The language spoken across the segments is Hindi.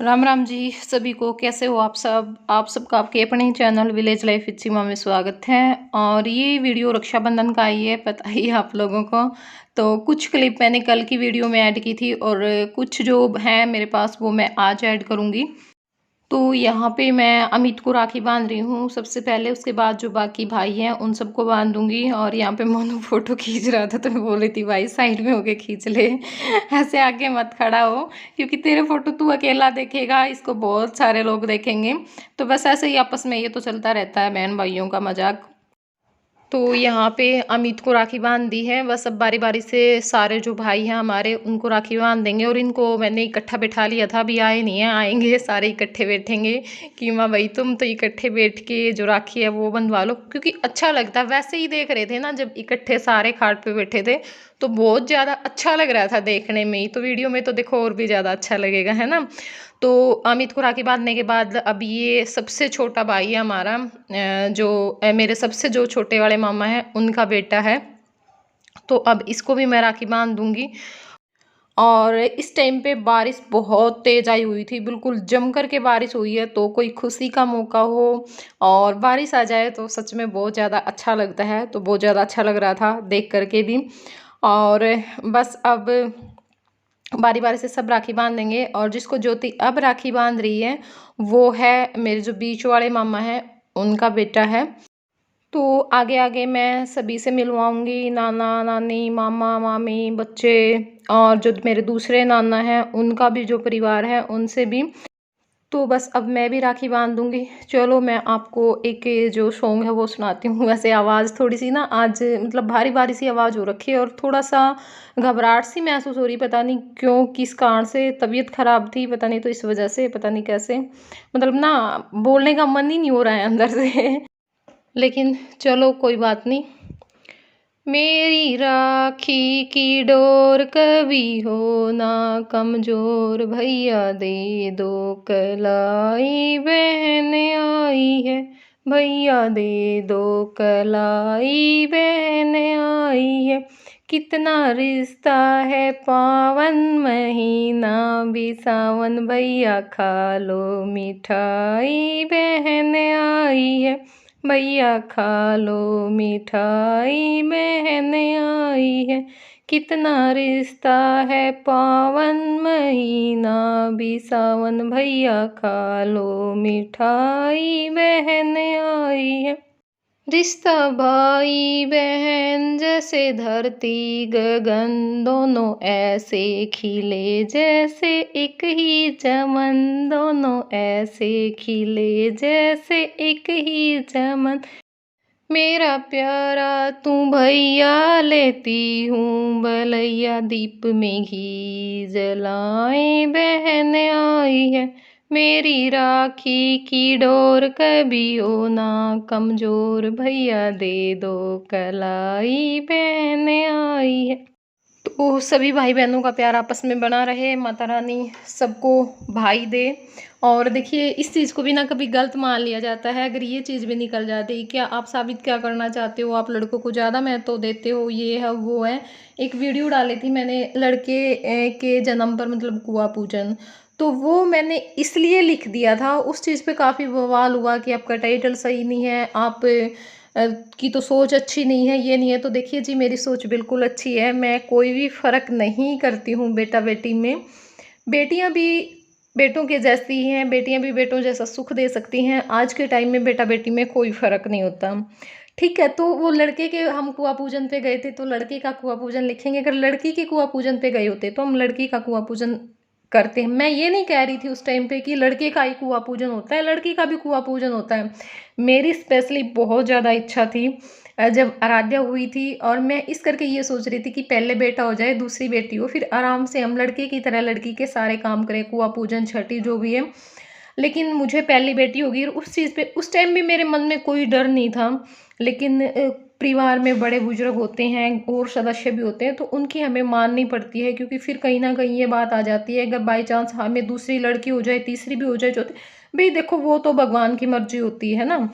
राम राम जी सभी को। कैसे हो आप सबका आपके अपने ही चैनल विलेज लाइफ विद सीमा में स्वागत है। और ये वीडियो रक्षाबंधन का ही है, पता ही है आप लोगों को। तो कुछ क्लिप मैंने कल की वीडियो में ऐड की थी और कुछ जो है मेरे पास वो मैं आज ऐड करूँगी। तो यहाँ पे मैं अमित को राखी बांध रही हूँ सबसे पहले, उसके बाद जो बाकी भाई हैं उन सबको बांध दूंगी। और यहाँ पे मोनू फोटो खींच रहा था तो मैं बोल रही थी भाई साइड में होके खींच ले, ऐसे आगे मत खड़ा हो क्योंकि तेरे फोटो तू अकेला देखेगा, इसको बहुत सारे लोग देखेंगे। तो बस ऐसे ही आपस में ये तो चलता रहता है बहन भाइयों का मजाक। तो यहाँ पे अमित को राखी बांध दी है, बस अब बारी बारी से सारे जो भाई हैं हमारे उनको राखी बांध देंगे। और इनको मैंने इकट्ठा बैठा लिया था, अभी आए नहीं है, आएंगे सारे इकट्ठे बैठेंगे कि माँ भाई तुम तो इकट्ठे बैठ के जो राखी है वो बंधवा लो, क्योंकि अच्छा लगता है। वैसे ही देख रहे थे ना जब इकट्ठे सारे खाट पे बैठे थे तो बहुत ज़्यादा अच्छा लग रहा था देखने में ही, तो वीडियो में तो देखो और भी ज़्यादा अच्छा लगेगा, है ना। तो अमित को राखी बांधने के बाद अब ये सबसे छोटा भाई है हमारा, जो मेरे सबसे जो छोटे वाले मामा हैं उनका बेटा है, तो अब इसको भी मैं राखी बांध दूंगी। और इस टाइम पे बारिश बहुत तेज आई हुई थी, बिल्कुल जम कर के बारिश हुई है, तो कोई खुशी का मौका हो और बारिश आ जाए तो सच में बहुत ज़्यादा अच्छा लगता है। तो बहुत ज़्यादा अच्छा लग रहा था देख करके भी। और बस अब बारी बारी से सब राखी बांध देंगे। और जिसको ज्योति अब राखी बांध रही है वो है मेरे जो बीच वाले मामा हैं उनका बेटा है। तो आगे आगे मैं सभी से मिलवाऊंगी, नाना नानी मामा मामी बच्चे, और जो मेरे दूसरे नाना हैं उनका भी जो परिवार है उनसे भी। तो बस अब मैं भी राखी बांध दूंगी। चलो मैं आपको एक ये जो सॉन्ग है वो सुनाती हूँ। वैसे आवाज़ थोड़ी सी ना आज मतलब भारी भारी सी आवाज़ हो रखी है और थोड़ा सा घबराहट सी महसूस हो रही, पता नहीं क्यों किस कारण से, तबीयत खराब थी पता नहीं, तो इस वजह से पता नहीं कैसे मतलब ना बोलने का मन ही नहीं हो रहा है अंदर से। लेकिन चलो कोई बात नहीं। मेरी राखी की डोर कभी हो ना कमजोर, भैया दे दो कलाई बहन आई है, भैया दे दो कलाई बहन आई है। कितना रिश्ता है पावन महीना भी सावन, भैया खा लो मिठाई बहन आई है, भैया खा लो मिठाई बहन आई है। कितना रिश्ता है पावन महीना भी सावन, भैया खा लो मिठाई बहन आई है। रिश्ता भाई बहन जैसे धरती गगन, दोनों ऐसे खिले जैसे एक ही चमन, दोनों ऐसे खिले जैसे एक ही चमन। मेरा प्यारा तू भैया लेती हूँ बलैया, दीप में घी जलाए बहन आई है। मेरी राखी की डोर कभी हो ना कमजोर, भैया दे दो कलाई बहन आई है। तो सभी भाई बहनों का प्यार आपस में बना रहे, माता रानी सबको भाई दे। और देखिए इस चीज़ को भी ना कभी गलत मान लिया जाता है, अगर ये चीज़ भी निकल जाती, क्या आप साबित क्या करना चाहते हो, आप लड़कों को ज़्यादा महत्व देते हो, ये है वो है। एक वीडियो डाली थी मैंने लड़के के जन्म पर मतलब कुआं पूजन, तो वो मैंने इसलिए लिख दिया था, उस चीज़ पे काफ़ी बवाल हुआ कि आपका टाइटल सही नहीं है, आप की तो सोच अच्छी नहीं है, ये नहीं है। तो देखिए जी मेरी सोच बिल्कुल अच्छी है, मैं कोई भी फ़र्क नहीं करती हूँ बेटा बेटी में। बेटियाँ भी बेटों के जैसी ही हैं, बेटियाँ भी बेटों जैसा सुख दे सकती हैं। आज के टाइम में बेटा बेटी में कोई फ़र्क नहीं होता। ठीक है, तो वो लड़के के हम कुआं पूजन पे गए थे तो लड़के का कुआं पूजन लिखेंगे, अगर लड़की के कुआं पूजन पे गए होते तो हम लड़की का कुआं पूजन करते हैं। मैं ये नहीं कह रही थी उस टाइम पे कि लड़के का ही कुआं पूजन होता है, लड़की का भी कुआं पूजन होता है। मेरी स्पेशली बहुत ज़्यादा इच्छा थी जब आराध्या हुई थी, और मैं इस करके ये सोच रही थी कि पहले बेटा हो जाए दूसरी बेटी हो, फिर आराम से हम लड़के की तरह लड़की के सारे काम करें, कुआं पूजन छठी जो भी है। लेकिन मुझे पहली बेटी होगी और उस चीज़ पे उस टाइम भी मेरे मन में कोई डर नहीं था। लेकिन परिवार में बड़े बुजुर्ग होते हैं और सदस्य भी होते हैं तो उनकी हमें माननी पड़ती है, क्योंकि फिर कहीं ना कहीं ये बात आ जाती है, अगर बाई चांस हमें दूसरी लड़की हो जाए तीसरी भी हो जाए चौथी, भाई देखो वो तो भगवान की मर्जी होती है ना।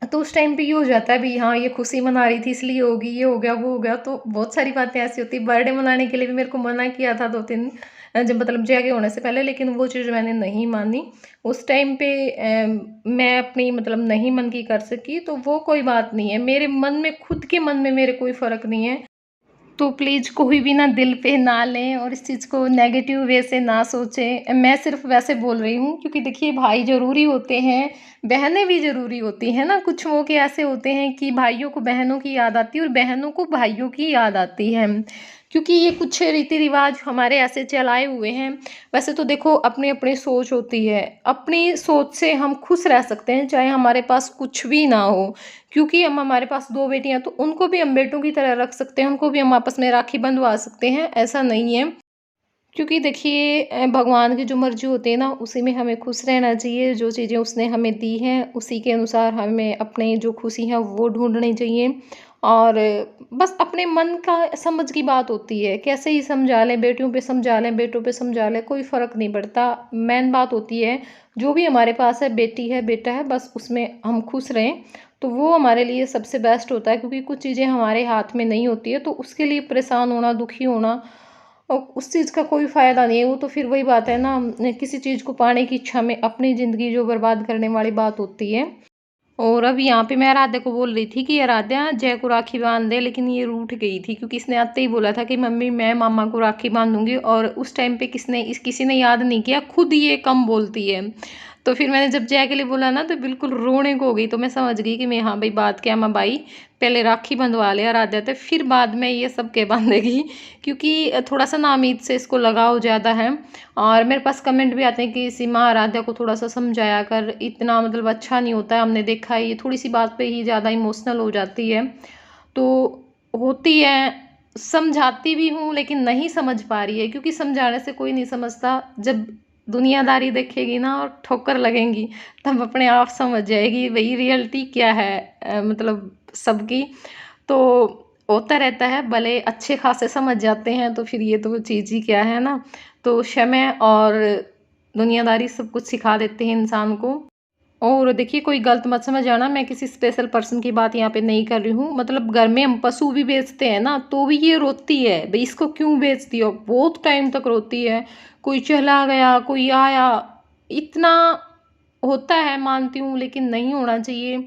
तो उस टाइम पे ये हो जाता है भी हाँ ये खुशी मना रही थी इसलिए होगी, ये हो गया वो हो गया, तो बहुत सारी बातें ऐसी होती है। बर्थडे मनाने के लिए भी मेरे को मना किया था 2-3 जब मतलब जगह होने से पहले, लेकिन वो चीज़ मैंने नहीं मानी उस टाइम पे। मैं अपनी मतलब नहीं मन की कर सकी तो वो कोई बात नहीं है, मेरे मन में, खुद के मन में मेरे कोई फ़र्क नहीं है। तो प्लीज़ कोई भी ना दिल पे ना लें और इस चीज़ को नेगेटिव वे से ना सोचें। मैं सिर्फ़ वैसे बोल रही हूँ क्योंकि देखिए भाई ज़रूरी होते हैं, बहनें भी ज़रूरी होती हैं ना। कुछ मौके ऐसे होते हैं कि भाइयों को बहनों की याद आती है और बहनों को भाइयों की याद आती है। क्योंकि ये कुछ रीति-रिवाज हमारे ऐसे चलाए हुए हैं। वैसे तो देखो अपनी-अपनी सोच होती है, अपनी सोच से हम खुश रह सकते हैं चाहे हमारे पास कुछ भी ना हो। क्योंकि हम, हमारे पास 2 बेटियाँ तो उनको भी हम बेटों की तरह रख सकते हैं, उनको भी हम आपस में राखी बँधवा सकते हैं, ऐसा नहीं है। क्योंकि देखिए भगवान की जो मर्ज़ी होती है ना, उसी में हमें खुश रहना चाहिए। जो चीज़ें उसने हमें दी हैं, उसी के अनुसार हमें अपने जो खुशी है वो ढूँढनी चाहिए। और बस अपने मन का समझ की बात होती है, कैसे ही समझा लें, बेटियों पे समझा लें, बेटों पे समझा लें, कोई फ़र्क नहीं पड़ता। मेन बात होती है, जो भी हमारे पास है, बेटी है, बेटा है, बस उसमें हम खुश रहें, तो वो हमारे लिए सबसे बेस्ट होता है। क्योंकि कुछ चीज़ें हमारे हाथ में नहीं होती है, तो उसके लिए परेशान होना, दुखी होना उस चीज़ का कोई फ़ायदा नहीं है। वो तो फिर वही बात है ना, किसी चीज़ को पाने की इच्छा में अपनी ज़िंदगी जो बर्बाद करने वाली बात होती है। और अब यहाँ पे मैं आराध्या को बोल रही थी कि आराध्या जय को राखी बांध दे, लेकिन ये रूठ गई थी क्योंकि इसने आते ही बोला था कि मम्मी मैं मामा को राखी बांधूंगी, और उस टाइम पे किसी ने याद नहीं किया, खुद ये कम बोलती है। तो फिर मैंने जब जय के लिए बोला ना तो बिल्कुल रोने को हो गई। तो मैं समझ गई कि मैं, हाँ भाई बात क्या माँ बाई, पहले राखी बंधवा ले आराध्या थे, फिर बाद में ये सब के बांधेगी। क्योंकि थोड़ा सा ना ईद से इसको लगाव ज़्यादा है। और मेरे पास कमेंट भी आते हैं कि सीमा आराध्या को थोड़ा सा समझाया कर, इतना मतलब अच्छा नहीं होता है, हमने देखा है ये थोड़ी सी बात पे ही ज़्यादा इमोशनल हो जाती है। तो होती है, समझाती भी हूँ लेकिन नहीं समझ पा रही है। क्योंकि समझाने से कोई नहीं समझता, जब दुनियादारी देखेगी ना और ठोकर लगेंगी तब अपने आप समझ जाएगी भाई रियलिटी क्या है, मतलब सबकी। तो होता रहता है, भले अच्छे खासे समझ जाते हैं तो फिर ये तो चीज़ ही क्या है ना। तो समय और दुनियादारी सब कुछ सिखा देते हैं इंसान को। और देखिए कोई गलत मत समझ आना, मैं किसी स्पेशल पर्सन की बात यहाँ पे नहीं कर रही हूँ। मतलब घर में हम पशु भी बेचते हैं ना, तो भी ये रोती है भाई इसको क्यों बेचती हो, बहुत टाइम तक रोती है। कोई चला गया, कोई आया, इतना होता है, मानती हूँ, लेकिन नहीं होना चाहिए।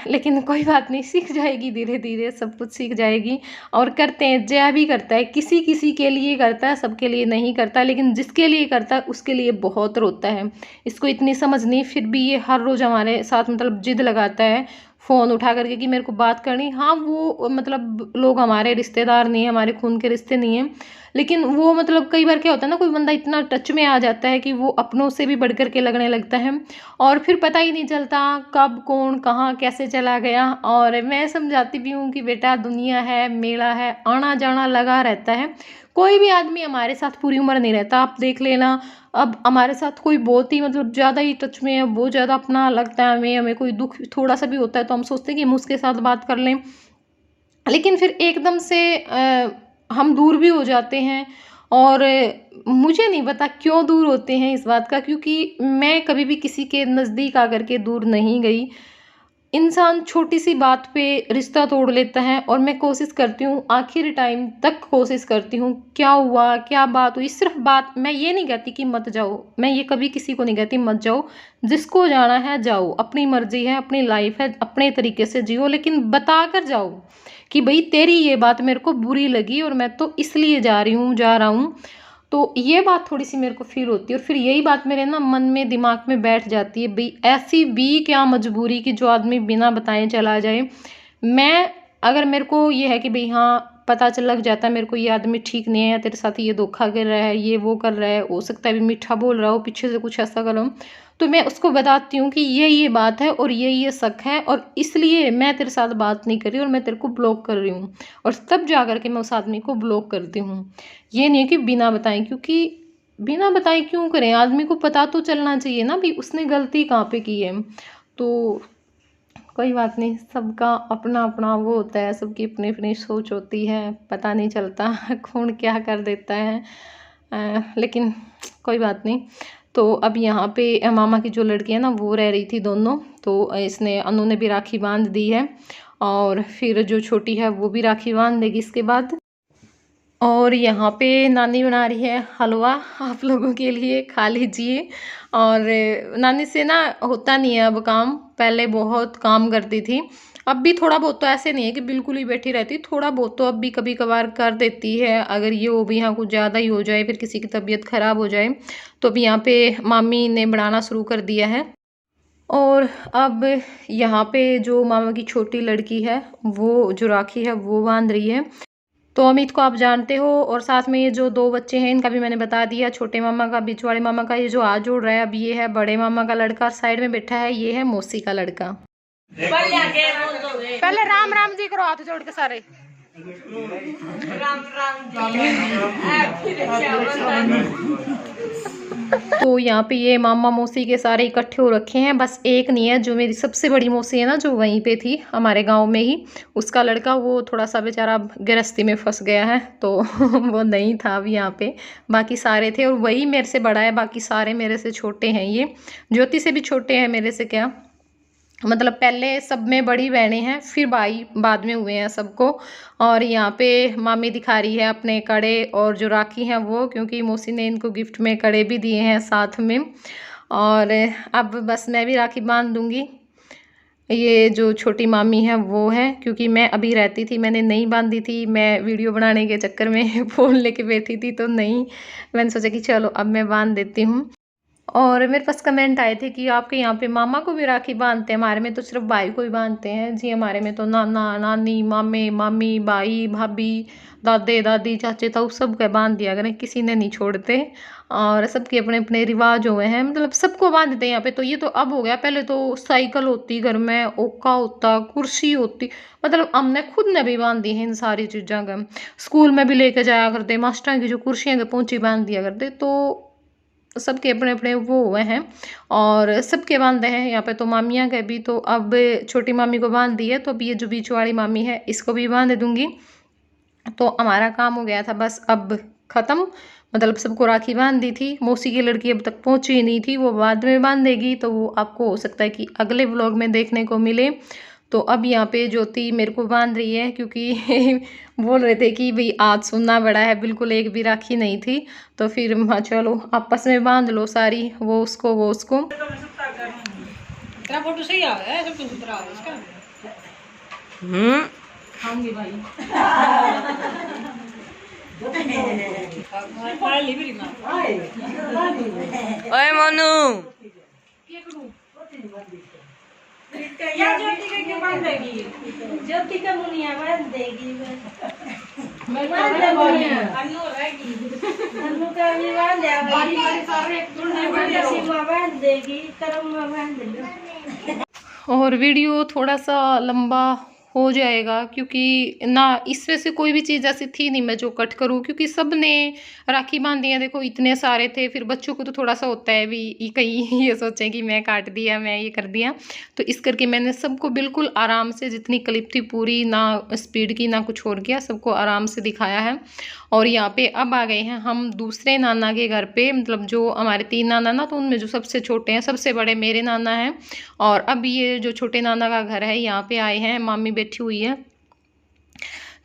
लेकिन कोई बात नहीं, सीख जाएगी, धीरे धीरे सब कुछ सीख जाएगी। और करते हैं, जया भी करता है, किसी किसी के लिए करता है, सबके लिए नहीं करता, लेकिन जिसके लिए करता है उसके लिए बहुत रोता है। इसको इतनी समझ नहीं, फिर भी ये हर रोज़ हमारे साथ मतलब जिद लगाता है फ़ोन उठा करके कि मेरे को बात करनी। हाँ वो मतलब लोग हमारे रिश्तेदार नहीं है, हमारे खून के रिश्ते नहीं हैं, लेकिन वो मतलब कई बार क्या होता है ना, कोई बंदा इतना टच में आ जाता है कि वो अपनों से भी बढ़ कर के लगने लगता है। और फिर पता ही नहीं चलता कब कौन कहाँ कैसे चला गया। और मैं समझाती भी हूँ कि बेटा दुनिया है, मेला है, आना जाना लगा रहता है। कोई भी आदमी हमारे साथ पूरी उम्र नहीं रहता, आप देख लेना। अब हमारे साथ कोई बहुत ही मतलब ज़्यादा ही टच में है, बहुत ज़्यादा अपना लगता है हमें, हमें कोई दुख थोड़ा सा भी होता है तो हम सोचते हैं कि हम उसके साथ बात कर लें। लेकिन फिर एकदम से हम दूर भी हो जाते हैं। और मुझे नहीं पता क्यों दूर होते हैं इस बात का, क्योंकि मैं कभी भी किसी के नज़दीक आकर के दूर नहीं गई। इंसान छोटी सी बात पे रिश्ता तोड़ लेता है, और मैं कोशिश करती हूँ आखिरी टाइम तक, कोशिश करती हूँ क्या हुआ, क्या बात हुई, सिर्फ बात। मैं ये नहीं कहती कि मत जाओ, मैं ये कभी किसी को नहीं कहती मत जाओ। जिसको जाना है जाओ, अपनी मर्जी है, अपनी लाइफ है, अपने तरीके से जियो, लेकिन बता कर जाओ कि भाई तेरी ये बात मेरे को बुरी लगी और मैं तो इसलिए जा रही हूँ, जा रहा हूँ। तो ये बात थोड़ी सी मेरे को फील होती है, और फिर यही बात मेरे ना मन में, दिमाग में बैठ जाती है भाई ऐसी भी क्या मजबूरी कि जो आदमी बिना बताए चला जाए। मैं, अगर मेरे को ये है कि भाई हाँ पता चल लग जाता है मेरे को ये आदमी ठीक नहीं है, या तेरे साथ ये धोखा कर रहा है, ये वो कर रहा है, हो सकता है भी मीठा बोल रहा हो, पीछे से कुछ ऐसा कर रहा हूँ, तो मैं उसको बताती हूँ कि ये बात है और ये शक है, और इसलिए मैं तेरे साथ बात नहीं कर रही और मैं तेरे को ब्लॉक कर रही हूँ। और तब जा कर के मैं उस आदमी को ब्लॉक करती हूँ। ये नहीं है कि बिना बताए, क्योंकि बिना बताए क्यों करें, आदमी को पता तो चलना चाहिए ना भी उसने गलती कहाँ पे की है। तो कोई बात नहीं, सबका अपना अपना वो होता है, सबकी अपनी अपनी सोच होती है, पता नहीं चलता कौन क्या कर देता है। लेकिन कोई बात नहीं। तो अब यहाँ पे मामा की जो लड़की है ना वो रह रही थी दोनों, तो इसने, अनु ने भी राखी बांध दी है, और फिर जो छोटी है वो भी राखी बांध देगी इसके बाद। और यहाँ पे नानी बना रही है हलवा आप लोगों के लिए, खा लीजिए। और नानी से ना होता नहीं है अब काम, पहले बहुत काम करती थी, अब भी थोड़ा बहुत, तो ऐसे नहीं है कि बिल्कुल ही बैठी रहती, थोड़ा बहुत तो अब भी कभी कभार कर देती है। अगर ये वो भी यहाँ कुछ ज़्यादा ही हो जाए, फिर किसी की तबीयत ख़राब हो जाए, तो अभी यहाँ पे मामी ने बनाना शुरू कर दिया है। और अब यहाँ पे जो मामा की छोटी लड़की है, वो जो राखी है वो बांध रही है। तो अमित को आप जानते हो, और साथ में ये जो 2 बच्चे हैं इनका भी मैंने बता दिया, छोटे मामा का, बीच वाले मामा का। ये जो आज जोड़ रहा है अब ये है बड़े मामा का लड़का, और साइड में बैठा है ये है मौसी का लड़का। पहले राम राम जी करो हाथ जोड़ के सारे। राम राम तो यहाँ पे ये मामा मौसी के सारे इकट्ठे हो रखे हैं, बस एक नहीं है, जो मेरी सबसे बड़ी मौसी है ना, जो वहीं पे थी हमारे गांव में ही, उसका लड़का वो थोड़ा सा बेचारा गृहस्थी में फंस गया है, तो वो नहीं था अभी यहाँ पे। बाकी सारे थे, और वही मेरे से बड़ा है, बाकी सारे मेरे से छोटे हैं। ये ज्योति से भी छोटे हैं मेरे से, क्या मतलब पहले सब में बड़ी बहनें हैं, फिर भाई बाद में हुए हैं सबको। और यहाँ पे मामी दिखा रही है अपने कड़े और जो राखी हैं वो, क्योंकि मौसी ने इनको गिफ्ट में कड़े भी दिए हैं साथ में। और अब बस मैं भी राखी बांध दूँगी। ये जो छोटी मामी है वो है, क्योंकि मैं अभी रहती थी, मैंने नहीं बांधी थी, मैं वीडियो बनाने के चक्कर में फ़ोन लेके बैठी थी, तो नहीं, मैंने सोचा कि चलो अब मैं बांध देती हूँ। और मेरे पास कमेंट आए थे कि आपके यहाँ पे मामा को भी राखी बांधते हैं, हमारे में तो सिर्फ भाई को ही बांधते हैं। जी हमारे में तो नाना नानी, मामे मामी, भाई भाभी, दादे दादी, चाचे ताऊ सब के बांध दिया करें, किसी ने नहीं छोड़ते। और सबके अपने अपने रिवाज हुए हैं, मतलब सबको बांधते हैं यहाँ पे। तो ये तो अब हो गया, पहले तो साइकिल होती घर में, ओका होता, कुर्सी होती, मतलब हमने खुद ने भी बांधी है इन सारी चीज़ों का। स्कूल में भी लेके जाया करते, मास्टर की जो कुर्सियाँ के पोंची बांध दिया करते। तो सबके अपने अपने वो हुए हैं, और सबके बांधे हैं यहाँ पे। तो मामियाँ के भी, तो अब छोटी मामी को बांध दी है, तो अब ये जो बीच वाली मामी है इसको भी बांध दूंगी। तो हमारा काम हो गया था बस अब ख़त्म, मतलब सबको राखी बांध दी थी। मौसी की लड़की अब तक पहुँची ही नहीं थी, वो बाद में बांध देगी, तो वो आपको हो सकता है कि अगले व्लॉग में देखने को मिले। तो अब यहाँ पे ज्योति मेरे को बांध रही है, क्योंकि बोल रहे थे कि भाई आज सुनना बड़ा है, बिल्कुल एक भी राखी नहीं थी। तो फिर हाँ चलो आपस में बांध लो सारी, वो उसको वो उसको। तेरा फोटो सही आ गया है, सब कुछ उतरा है इसका। खाऊंगी भाई। ओए मोनू, यार ज्योति का क्यों बांध देगी? ज्योति का मुनिया बांध देगी। मैं अन्नू रहेगी, अन्नू का भी बांध देगी, सीमा बांध देगी, करम बांध देगी। और वीडियो थोड़ा सा लंबा हो जाएगा, क्योंकि ना इसमें से कोई भी चीज़ ऐसी थी नहीं मैं जो कट करूँ, क्योंकि सब ने राखी बांधी है। देखो इतने सारे थे, फिर बच्चों को तो थोड़ा सा होता है भी कहीं ये सोचें कि मैं काट दिया, मैं ये कर दिया। तो इस करके मैंने सबको बिल्कुल आराम से, जितनी क्लिप थी पूरी, ना स्पीड की ना कुछ और किया, सबको आराम से दिखाया है। और यहाँ पे अब आ गए हैं हम दूसरे नाना के घर पे, मतलब जो हमारे 3 नाना ना, तो उनमें जो सबसे छोटे हैं, सबसे बड़े मेरे नाना हैं। और अब ये जो छोटे नाना का घर है यहाँ पे आए हैं, मामी बैठी हुई है,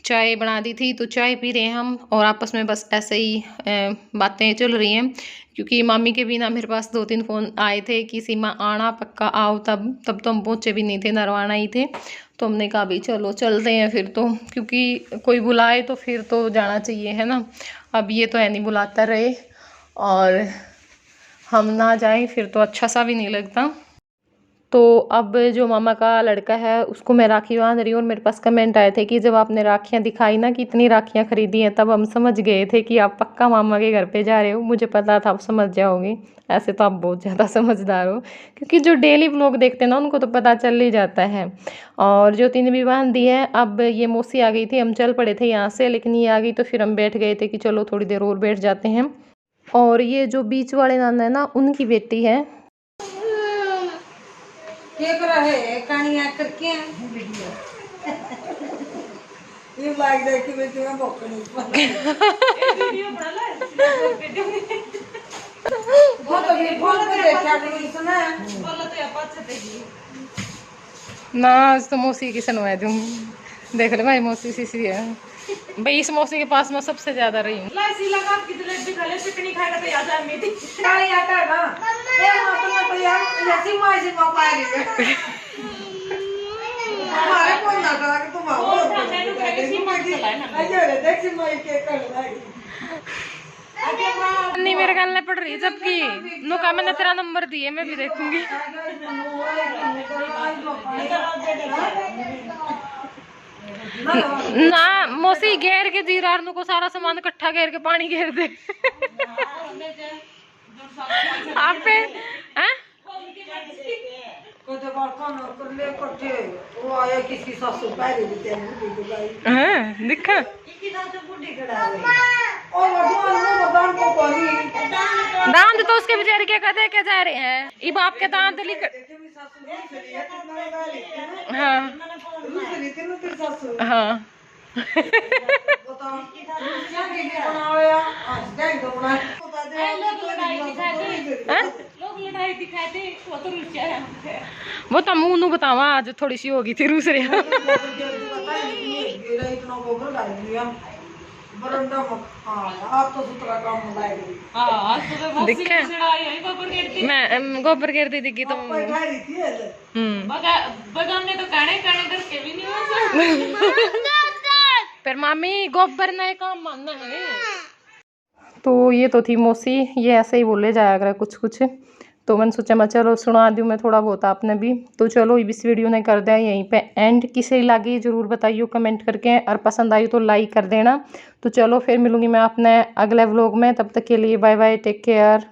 चाय बना दी थी तो चाय पी रहे हैं हम, और आपस में बस ऐसे ही बातें चल रही हैं। क्योंकि मामी के बिना मेरे पास 2-3 फ़ोन आए थे कि सीमा आना पक्का आओ, तब तो हम पहुँचे भी नहीं थे, नरवाना ही थे। तो हमने कहा भी चलो चलते हैं फिर तो, क्योंकि कोई बुलाए तो फिर तो जाना चाहिए, है ना। अब ये तो है नहीं बुलाता रहे और हम ना जाएं फिर तो अच्छा सा भी नहीं लगता। तो अब जो मामा का लड़का है उसको मैं राखी बांध रही हूँ, और मेरे पास कमेंट आए थे कि जब आपने राखियाँ दिखाई ना कि इतनी राखियाँ खरीदी हैं, तब हम समझ गए थे कि आप पक्का मामा के घर पे जा रहे हो। मुझे पता था आप समझ जाओगे, ऐसे तो आप बहुत ज़्यादा समझदार हो, क्योंकि जो डेली व्लॉग देखते हैं ना उनको तो पता चल ही जाता है। और ज्योति ने भी बांध दी है। अब ये मौसी आ गई थी, हम चल पड़े थे यहाँ से, लेकिन ये आ गई तो फिर हम बैठ गए थे कि चलो थोड़ी देर और बैठ जाते हैं। और ये जो बीच वाले नाना है ना, उनकी बेटी है। क्या कर रहा है कहानियां करके ये लाइक देखी बेटी में बोकनी वीडियो बना ले वो तो भी फोन पे देखा नहीं सुना बोला तो आप अच्छे देखी ना, आज तो मौसी की सुनवा दूंगी। देख ले भाई मौसी सी है। भाई इस मौसी के पास मैं सबसे ज्यादा रही हूँ। लाइसी लगा के जलेबी खा ले, पिकनिक खाएगा तो याद आ मेरी। काय आता है ना ये मतलब तो यार ऐसी माइसी मां पाएगी हमारे को ना करा कि तुम आओ मैंने कहा कि सीमा चलाए ना। अरे देख सीमा के कर रही नहीं मेरे गल पड़ रही जबकि नुका मैंने तेरा नंबर दिए, मैं भी देखूंगी। ना मौसी घेर के जीरार नु को सारा सामान इकट्ठा घेर के पानी घेर दे। आप पे हैं को तो बड़का न कर ले कटे वो आया किसी सासू पहले दी तेन बुढ़ी गई हैं दिखा की सासू बुढ़ी करा गई और भगवान ने बदान को कोनी दांत तो उसके बेचारे के कदे के जा रहे हैं ई बाप के दांत लिख। हाँ हाँ लोग लड़ाई दिखाते वो तो रुचि है। वो तो मुंह नु बतावा आज थोड़ी सी होगी थी रूस रही। दिखे मैं गोबर गिर दी थी तो बगाने तो काने काने करके भी नहीं हो। फिर मामी गोबर नहीं काम मानना है। तो ये तो थी मौसी, ये ऐसे ही बोले जाया करा कुछ कुछ, तो मैंने सोचा मैं चलो सुना दूँ मैं थोड़ा बहुत आपने भी। तो चलो इस वीडियो ने कर दिया यहीं पे एंड। किसे लगी ज़रूर बताइए कमेंट करके, और पसंद आई तो लाइक कर देना। तो चलो फिर मिलूंगी मैं अपने अगले व्लॉग में, तब तक के लिए बाय बाय, टेक केयर।